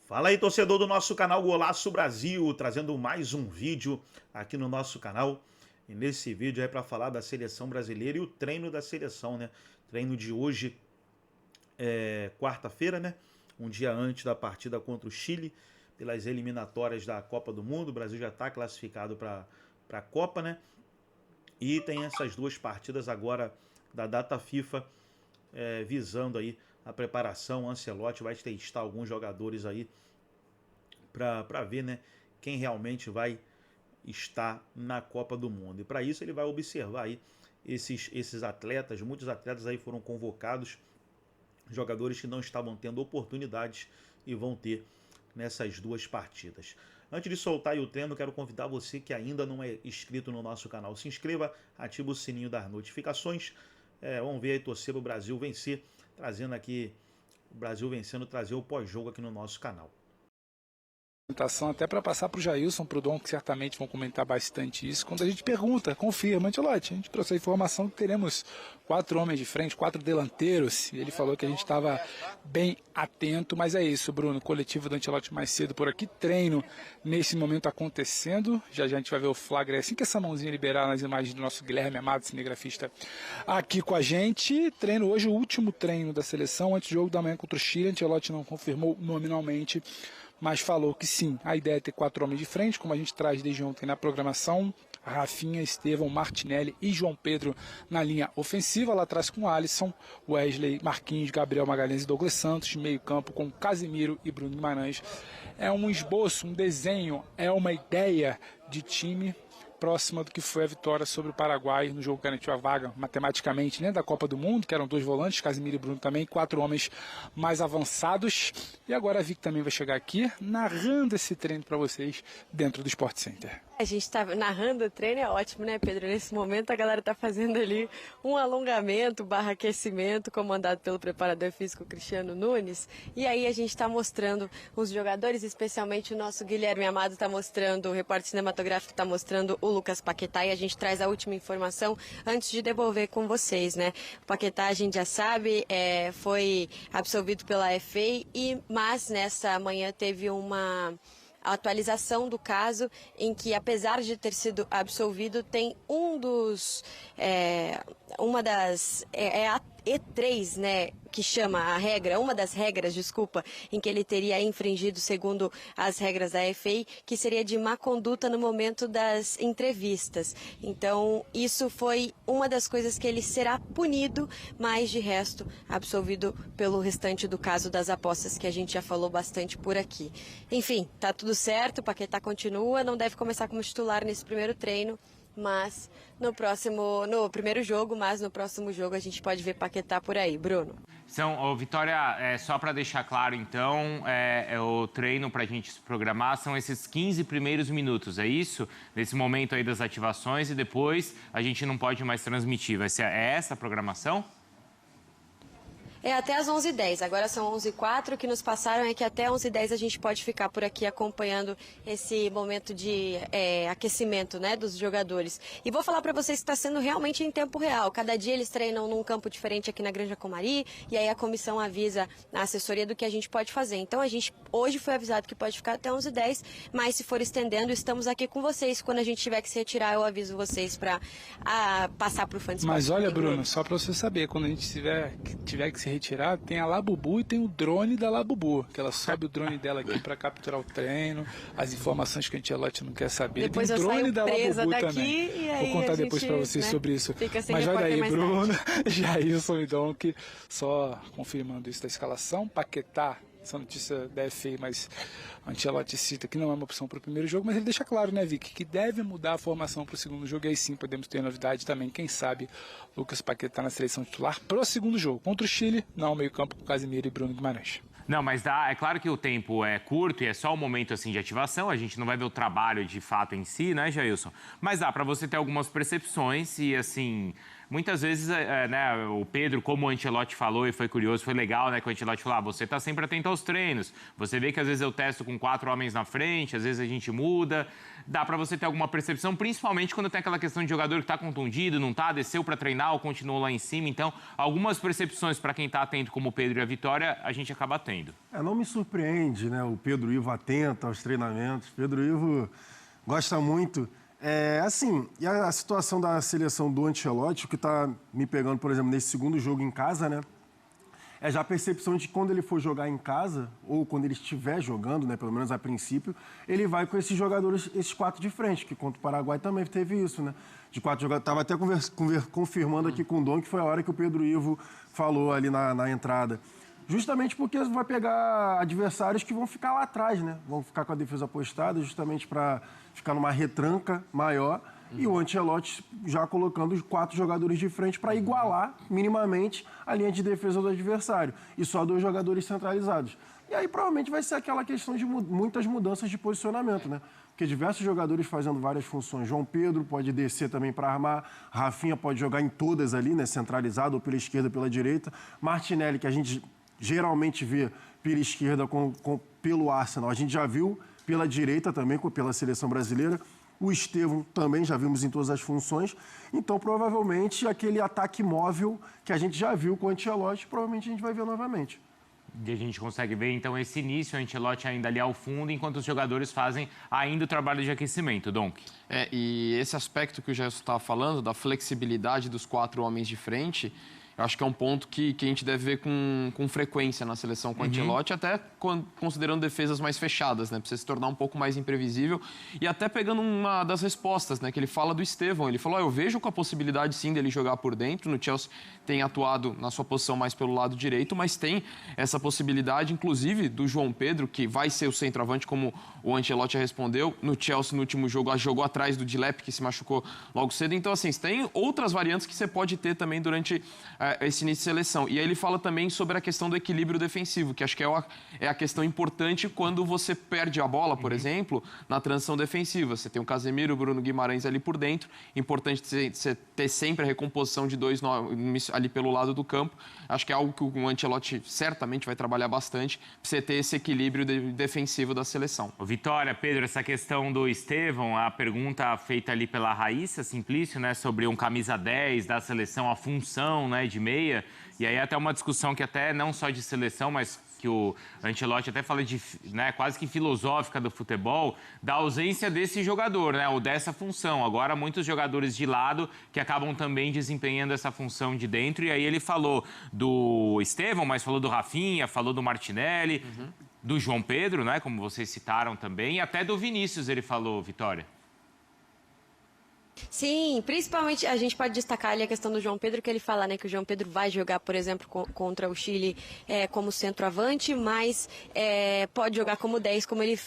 Fala aí, torcedor do nosso canal Golaço Brasil, trazendo mais um vídeo aqui no nosso canal. E nesse vídeo é para falar da seleção brasileira e o treino da seleção, né? Treino de hoje quarta-feira, né? Um dia antes da partida contra o Chile, pelas eliminatórias da Copa do Mundo. O Brasil já está classificado para a Copa, né? E tem essas duas partidas agora da data FIFA, visando aí a preparação. O Ancelotti vai testar alguns jogadores aí para ver, né, quem realmente vai estar na Copa do Mundo. E para isso ele vai observar aí esses atletas. Muitos atletas aí foram convocados, jogadores que não estavam tendo oportunidades e vão ter nessas duas partidas. Antes de soltar aí o treino, quero convidar você que ainda não é inscrito no nosso canal. Se inscreva, ative o sininho das notificações. Vamos ver aí, torcer para o Brasil vencer, trazendo aqui o Brasil vencendo, trazer o pós-jogo aqui no nosso canal. Até para passar para o Jailson, para o Dom, que certamente vão comentar bastante isso. Quando a gente pergunta, confirma, Ancelotti, a gente trouxe a informação que teremos 4 homens de frente, 4 delanteiros, e ele falou que a gente estava bem atento, mas é isso, Bruno, coletivo do Ancelotti mais cedo por aqui, treino nesse momento acontecendo, já a gente vai ver o flagra, assim que essa mãozinha liberar nas imagens do nosso Guilherme Amado, cinegrafista, aqui com a gente. Treino hoje, o último treino da seleção, antes do jogo da manhã contra o Chile. Ancelotti não confirmou nominalmente, mas falou que sim, a ideia é ter 4 homens de frente, como a gente traz desde ontem na programação. Rafinha, Estevão, Martinelli e João Pedro na linha ofensiva, lá atrás com Alisson, Wesley, Marquinhos, Gabriel Magalhães e Douglas Santos, meio campo com Casemiro e Bruno Guimarães. É um esboço, um desenho, é uma ideia de time próxima do que foi a vitória sobre o Paraguai no jogo que garantiu a vaga matematicamente, né, da Copa do Mundo, que eram 2 volantes, Casemiro e Bruno também, 4 homens mais avançados. E agora a Vic também vai chegar aqui narrando esse treino para vocês dentro do Sport Center. A gente está narrando o treino, é ótimo, né, Pedro? Nesse momento a galera está fazendo ali um alongamento / aquecimento, comandado pelo preparador físico Cristiano Nunes. E aí a gente está mostrando os jogadores, especialmente o nosso Guilherme Amado está mostrando, o repórter cinematográfico está mostrando o Lucas Paquetá, e a gente traz a última informação antes de devolver com vocês, né? O Paquetá, a gente já sabe, foi absolvido pela FA, mas nessa manhã teve uma atualização do caso em que, apesar de ter sido absolvido, tem uma das a E3, né, que chama a regra, uma das regras, desculpa, em que ele teria infringido, segundo as regras da FA, que seria de má conduta no momento das entrevistas. Então, isso foi uma das coisas que ele será punido, mas de resto, absolvido pelo restante do caso das apostas, que a gente já falou bastante por aqui. Enfim, tá tudo certo, o Paquetá continua, não deve começar como titular nesse primeiro treino, mas no primeiro jogo, mas no próximo jogo a gente pode ver Paquetá por aí. Bruno. Vitória, só para deixar claro, então, o treino para a gente se programar são esses 15 primeiros minutos, é isso? Nesse momento aí das ativações, e depois a gente não pode mais transmitir. Vai ser essa a programação? É até às 11h10, agora são 11h04, o que nos passaram é que até 11h10 a gente pode ficar por aqui acompanhando esse momento de aquecimento, né, dos jogadores. E vou falar para vocês que está sendo realmente em tempo real, cada dia eles treinam num campo diferente aqui na Granja Comari, e aí a comissão avisa a assessoria do que a gente pode fazer. Então a gente hoje foi avisado que pode ficar até 11h10, mas se for estendendo, estamos aqui com vocês. Quando a gente tiver que se retirar, eu aviso vocês para passar para o Fã de Esporte. Mas olha, Bruno, só para você saber, quando a gente tiver que se retirar, tem a Labubu e tem o drone da Labubu, que ela sobe o drone dela aqui para capturar o treino, as informações que a Ancelotti não quer saber. Depois tem o drone da Labubu também. E aí vou contar depois para vocês, né, sobre isso. Mas vai daí, Bruno, Jailson e Dom, que só confirmando isso da escalação. Paquetá, essa notícia da FA, mas Ancelotti cita que não é uma opção para o primeiro jogo, mas ele deixa claro, né, Vic, que deve mudar a formação para o segundo jogo, e aí sim podemos ter novidade também, quem sabe Lucas Paquetá na seleção titular para o segundo jogo. Contra o Chile, não, meio campo com Casemiro e Bruno Guimarães. Não, mas é claro que o tempo é curto e é só o momento assim de ativação, a gente não vai ver o trabalho de fato em si, né, Jailson? Mas dá para você ter algumas percepções e assim, muitas vezes, né, o Pedro, como o Ancelotti falou, e foi curioso, foi legal, né, que o Ancelotti falou, você está sempre atento aos treinos, você vê que às vezes eu testo com 4 homens na frente, às vezes a gente muda, dá para você ter alguma percepção, principalmente quando tem aquela questão de jogador que está contundido, não está, desceu para treinar ou continuou lá em cima, então algumas percepções para quem está atento, como o Pedro e a Vitória, a gente acaba tendo. Não me surpreende, né, o Pedro Ivo atento aos treinamentos, Pedro Ivo gosta muito. Assim, e a situação da seleção do Ancelotti, o que está me pegando, por exemplo, nesse segundo jogo em casa, né? É já a percepção de que quando ele for jogar em casa, ou quando ele estiver jogando, né, pelo menos a princípio, ele vai com esses jogadores, esses 4 de frente, que contra o Paraguai também teve isso, né? De 4 jogadores. Estava até confirmando aqui com o Dom, que foi a hora que o Pedro Ivo falou ali na entrada. Justamente porque vai pegar adversários que vão ficar lá atrás, né? Vão ficar com a defesa postada, justamente para ficar numa retranca maior. E o Ancelotti já colocando os 4 jogadores de frente para igualar minimamente a linha de defesa do adversário. E só 2 jogadores centralizados. E aí provavelmente vai ser aquela questão de muitas mudanças de posicionamento, né? Porque diversos jogadores fazendo várias funções. João Pedro pode descer também para armar. Rafinha pode jogar em todas ali, né? Centralizado, ou pela esquerda ou pela direita. Martinelli, que a gente geralmente vê pela esquerda pelo Arsenal. A gente já viu pela direita também, pela seleção brasileira. O Estevão também já vimos em todas as funções. Então, provavelmente, aquele ataque móvel que a gente já viu com o Ancelotti, provavelmente a gente vai ver novamente. E a gente consegue ver, então, esse início, o Ancelotti ainda ali ao fundo, enquanto os jogadores fazem ainda o trabalho de aquecimento, Donk. E esse aspecto que o Gerson estava falando, da flexibilidade dos 4 homens de frente, eu acho que é um ponto que a gente deve ver com frequência na seleção com o Ancelotti, até considerando defesas mais fechadas, né? Precisa se tornar um pouco mais imprevisível. E até pegando uma das respostas, né? Que ele fala do Estevão. Ele falou, eu vejo com a possibilidade, sim, dele jogar por dentro. No Chelsea tem atuado na sua posição mais pelo lado direito, mas tem essa possibilidade, inclusive, do João Pedro, que vai ser o centroavante, como o Ancelotti respondeu. No Chelsea, no último jogo, jogou atrás do Dilep, que se machucou logo cedo. Então, assim, tem outras variantes que você pode ter também durante esse início de seleção. E aí ele fala também sobre a questão do equilíbrio defensivo, que acho que é a questão importante quando você perde a bola, por exemplo, na transição defensiva. Você tem o Casemiro, o Bruno Guimarães ali por dentro. Importante você ter sempre a recomposição de 2 ali pelo lado do campo. Acho que é algo que o Ancelotti certamente vai trabalhar bastante para você ter esse equilíbrio defensivo da seleção. Vitória, Pedro, essa questão do Estevão, a pergunta feita ali pela Raíssa Simplício, né, sobre um camisa 10 da seleção, a função, né, de meia, e aí até uma discussão que até não só de seleção, mas que o Ancelotti até fala de, né, quase que filosófica do futebol, da ausência desse jogador, né, ou dessa função. Agora, muitos jogadores de lado que acabam também desempenhando essa função de dentro, e aí ele falou do Estevão, mas falou do Rafinha, falou do Martinelli, do João Pedro, né, como vocês citaram também, e até do Vinícius ele falou, Vitória. Sim, principalmente a gente pode destacar ali a questão do João Pedro, que ele fala, né, que o João Pedro vai jogar, por exemplo, contra o Chile como centroavante, mas pode jogar como 10, como ele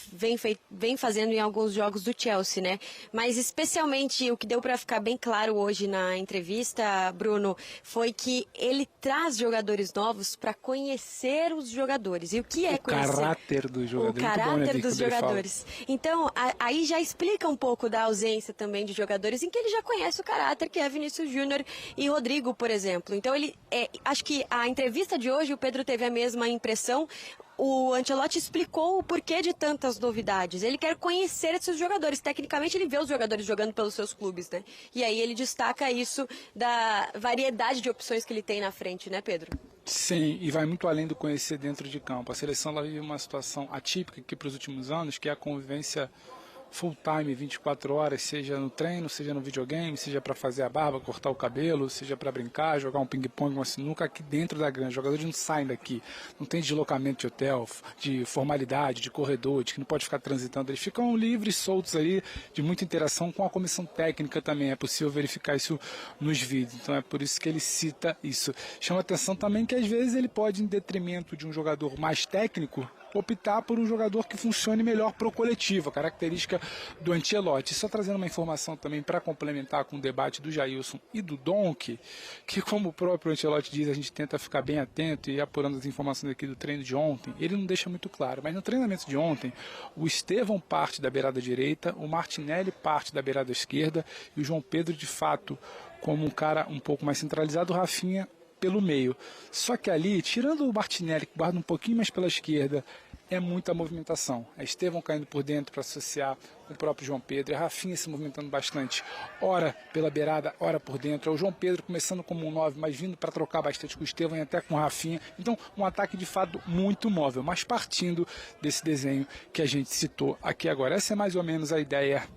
vem fazendo em alguns jogos do Chelsea, né? Mas especialmente o que deu para ficar bem claro hoje na entrevista, Bruno, foi que ele traz jogadores novos para conhecer os jogadores. E o que é conhecer? O caráter dos jogadores. O caráter dos jogadores. Então, aí já explica um pouco da ausência também de jogadores em que ele já conhece o caráter, que é Vinícius Júnior e Rodrigo, por exemplo. Então, acho que a entrevista de hoje, o Pedro teve a mesma impressão. O Ancelotti explicou o porquê de tantas novidades. Ele quer conhecer esses jogadores. Tecnicamente, ele vê os jogadores jogando pelos seus clubes, né? E aí ele destaca isso da variedade de opções que ele tem na frente, né, Pedro? Sim, e vai muito além do conhecer dentro de campo. A seleção ela vive uma situação atípica aqui para os últimos anos, que é a convivência full time, 24 horas, seja no treino, seja no videogame, seja para fazer a barba, cortar o cabelo, seja para brincar, jogar um ping-pong, uma sinuca aqui dentro da granja. Os jogadores não saem daqui, não tem deslocamento de hotel, de formalidade, de corredor, de que não pode ficar transitando. Eles ficam livres, soltos aí, de muita interação com a comissão técnica também. É possível verificar isso nos vídeos. Então é por isso que ele cita isso. Chama atenção também que às vezes ele pode, em detrimento de um jogador mais técnico, optar por um jogador que funcione melhor para o coletivo, a característica do Ancelotti. Só trazendo uma informação também para complementar com o debate do Jailson e do Donk, que como o próprio Ancelotti diz, a gente tenta ficar bem atento e apurando as informações aqui do treino de ontem, ele não deixa muito claro, mas no treinamento de ontem, o Estevão parte da beirada direita, o Martinelli parte da beirada esquerda e o João Pedro, de fato, como um cara um pouco mais centralizado, o Rafinha pelo meio. Só que ali, tirando o Martinelli, que guarda um pouquinho mais pela esquerda, é muita movimentação. É Estevão caindo por dentro para associar com o próprio João Pedro, é Rafinha se movimentando bastante, ora pela beirada, ora por dentro, é o João Pedro começando como um 9, mas vindo para trocar bastante com o Estevão e até com o Rafinha. Então, um ataque de fato muito móvel, mas partindo desse desenho que a gente citou aqui agora. Essa é mais ou menos a ideia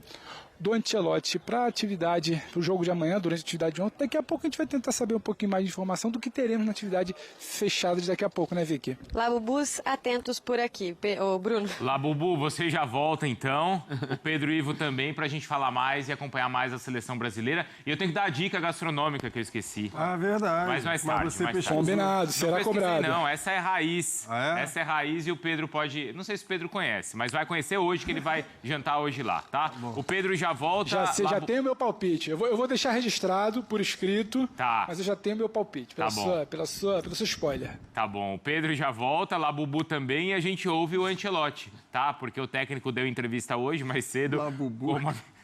do Ancelotti para a atividade, para o jogo de amanhã, durante a atividade de ontem. Daqui a pouco a gente vai tentar saber um pouquinho mais de informação do que teremos na atividade fechada de daqui a pouco, né, Vicky? Labubus, atentos por aqui. Ô, Bruno. Labubu, você já volta então. O Pedro Ivo também, para a gente falar mais e acompanhar mais a seleção brasileira. E eu tenho que dar a dica gastronômica que eu esqueci. Ah, verdade. Mas mais tarde. você mais tarde. Combinado, será Não pesquisei, cobrado. não, essa é raiz. Ah, é? Essa é raiz e o Pedro pode... Não sei se o Pedro conhece, mas vai conhecer hoje, que ele vai jantar hoje lá, tá? O Pedro já volta... Você já tem o meu palpite. Eu vou deixar registrado por escrito, Tá. mas eu já tenho o meu palpite, pelo seu spoiler. Tá bom, o Pedro já volta, Labubu também, e a gente ouve o Ancelotti, tá? Porque o técnico deu entrevista hoje, mais cedo. Labubu.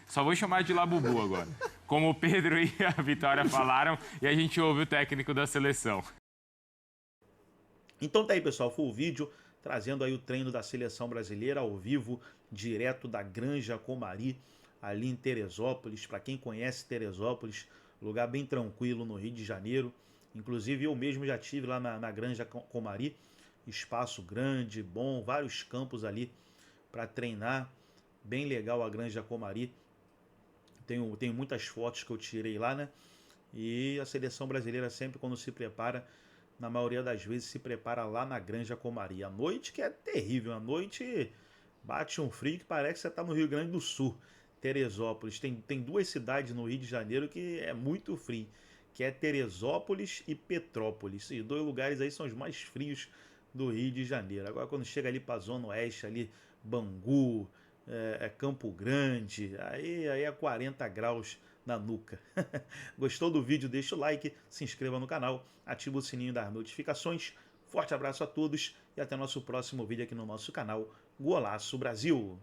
Só vou chamar de Labubu agora. Como o Pedro e a Vitória falaram, e a gente ouve o técnico da seleção. Então tá aí, pessoal, foi o vídeo trazendo aí o treino da seleção brasileira ao vivo, direto da Granja Comari, ali em Teresópolis. Para quem conhece Teresópolis, lugar bem tranquilo no Rio de Janeiro. Inclusive eu mesmo já tive lá na Granja Comari, espaço grande, bom, vários campos ali para treinar, bem legal a Granja Comari. Tenho muitas fotos que eu tirei lá, né? E a seleção brasileira sempre quando se prepara, na maioria das vezes se prepara lá na Granja Comari. A noite que é terrível, a noite bate um frio que parece que você está no Rio Grande do Sul. Teresópolis, tem duas cidades no Rio de Janeiro que é muito frio, que é Teresópolis e Petrópolis. Esses dois lugares aí são os mais frios do Rio de Janeiro. Agora quando chega ali para a Zona Oeste, ali Bangu, Campo Grande, aí é 40 graus na nuca. Gostou do vídeo? Deixa o like, se inscreva no canal, ativa o sininho das notificações. Forte abraço a todos e até nosso próximo vídeo aqui no nosso canal Golaço Brasil.